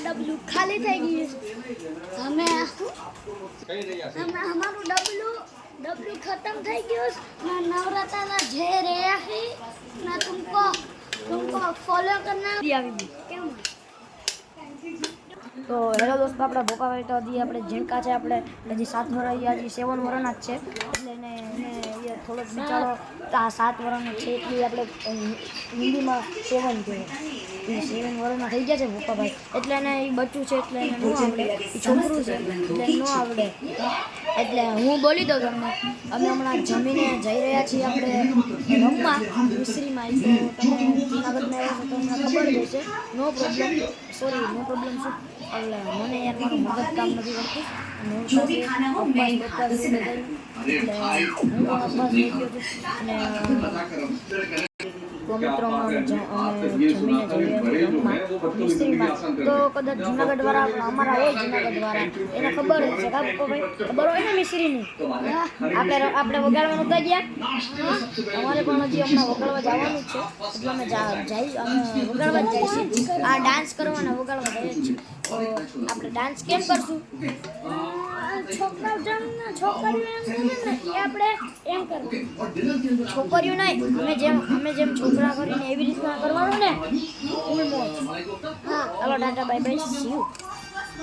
ડબલું ખાલી થઈ ગયું અમે અમારું डब्लू खत्म થઈ ગયું ना नवरात्रा ना जे रहा है ना तुमको फॉलो करना केम तो हेलो दोस्तों આપણે ભોપાભાઈ તો હજી આપણે ઝીણકા છે આપણે હજી 7 વર્ષ હજી 7 વર્ષના જ છે એટલે એને થોડોક બિચારો 7 વર્ષનો છે એટલે આપણે હિન્દીમાં 7 કહેવાય 7 વર્ષના થઈ ગયા છે ભોપાભાઈ એટલે એને એ બચ્ચું છે એટલે એને ન આવડે એ છોકરું છે એટલે ન આવડે એટલે હું બોલી દઉં તમને અમે હમણાં જમીને જઈ રહ્યા છીએ આપણે રમવા મિશ્રીમાં તો તમે જૂનાગઢમાં આવ્યો તો તમને ખબર જ હશે નો પ્રોબ્લેમ શું એટલે મને યાર મારું મગજ કામ નથી કરતું અને હું તો કદાચ જૂનાગઢવાળા અમારા હોય જૂનાગઢવાળા એને ખબર છે કા ભાઈ ખબર હોય ને મિશ્રીની આપણે વગાડવાનું તો ગયા અમારે પણ હજી હમણાં વગાડવા જવાનું જ છે એટલે અમે વગાડવા જ જઈશું આ ડાન્સ કરવાના વગાડવા જઈએ છીએ તો આપણે ડાન્સ કેમ કરશું છોકરીઓ આપણે એમ કરવું છોકરીઓ નહીં અમે જેમ છોકરા કરીને એવી રીતના કરવાનું ને ફૂલ મોજ હા ચાલો Tata bye bye see you